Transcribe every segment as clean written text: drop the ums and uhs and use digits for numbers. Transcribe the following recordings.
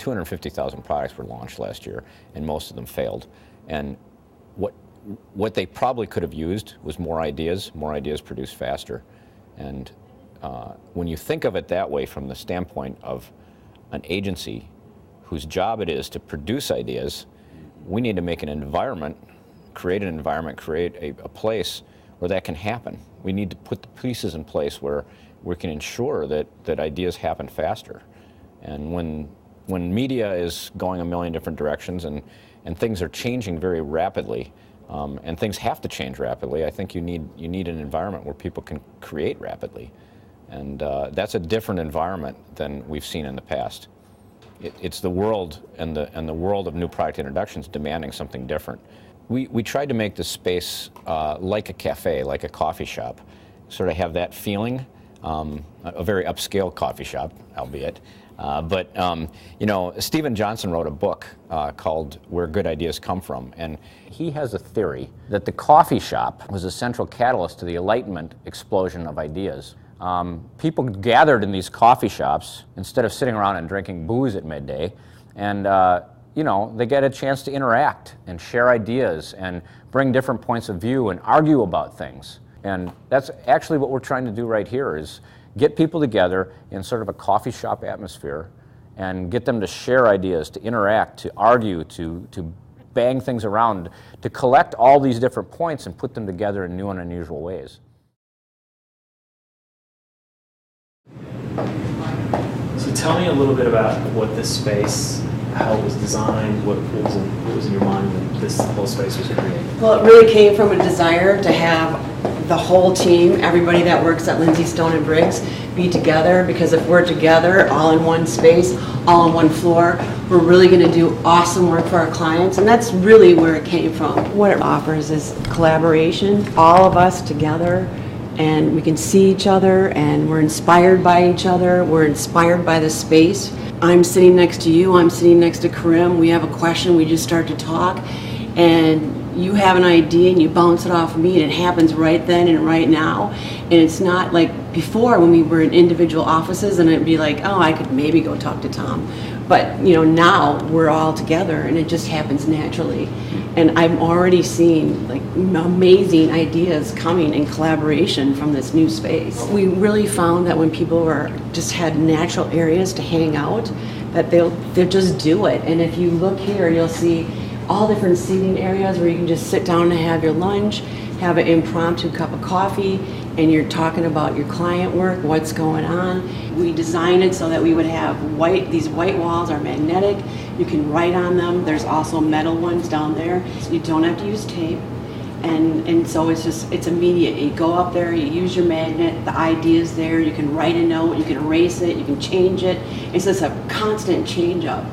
250,000 products were launched last year, and most of them failed. And what they probably could have used was more ideas produced faster. And when you think of it that way from the standpoint of an agency whose job it is to produce ideas, we need to make an environment, create a place where that can happen. We need to put the pieces in place where we can ensure that ideas happen faster. And when media is going a million different directions and things are changing very rapidly, and things have to change rapidly, I think you need an environment where people can create rapidly. And that's a different environment than we've seen in the past. It's the world and the world of new product introductions demanding something different. We tried to make the space like a cafe, like a coffee shop, sort of have that feeling, a very upscale coffee shop, albeit. But you know, Steven Johnson wrote a book called Where Good Ideas Come From, and he has a theory that the coffee shop was a central catalyst to the Enlightenment explosion of ideas. People gathered in these coffee shops instead of sitting around and drinking booze at midday, and you know, they get a chance to interact and share ideas and bring different points of view and argue about things. And that's actually what we're trying to do right here, is get people together in sort of a coffee shop atmosphere and get them to share ideas, to interact, to argue, to bang things around, to collect all these different points and put them together in new and unusual ways. So tell me a little bit about what this space, how it was designed, what was in your mind when this whole space was created? Well, it really came from a desire to have the whole team, everybody that works at Lindsay Stone & Briggs, be together, because if we're together, all in one space, all on one floor, we're really going to do awesome work for our clients, and that's really where it came from. What it offers is collaboration, all of us together, and we can see each other, and we're inspired by each other, we're inspired by the space. I'm sitting next to you, I'm sitting next to Karim, we have a question, we just start to talk, and you have an idea and you bounce it off of me, and it happens right then and right now. And it's not like before when we were in individual offices and it'd be like, oh, I could maybe go talk to Tom. But you know, now we're all together and it just happens naturally. And I'm already seeing like amazing ideas coming in collaboration from this new space. We really found that when people just had natural areas to hang out, that they'll just do it. And if you look here, you'll see all different seating areas where you can just sit down and have your lunch, have an impromptu cup of coffee, and you're talking about your client work, what's going on. We designed it so that we would have these white walls are magnetic. You can write on them. There's also metal ones down there. So you don't have to use tape. And so it's immediate. You go up there, you use your magnet, the idea's there, you can write a note, you can erase it, you can change it. It's just a constant change up.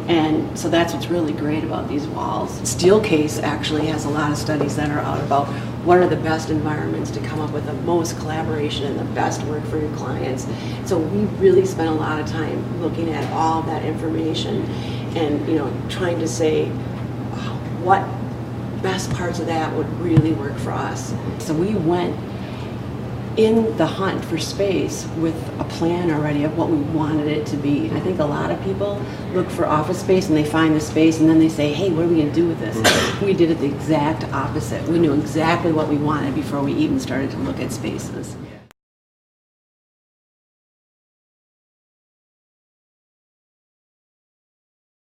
And so that's what's really great about these walls. Steelcase actually has a lot of studies that are out about what are the best environments to come up with the most collaboration and the best work for your clients. So we really spent a lot of time looking at all of that information and, you know, trying to say what best parts of that would really work for us. So we went in the hunt for space with a plan already of what we wanted it to be. I think a lot of people look for office space and they find the space and then they say, hey, what are we going to do with this? We did it the exact opposite. We knew exactly what we wanted before we even started to look at spaces.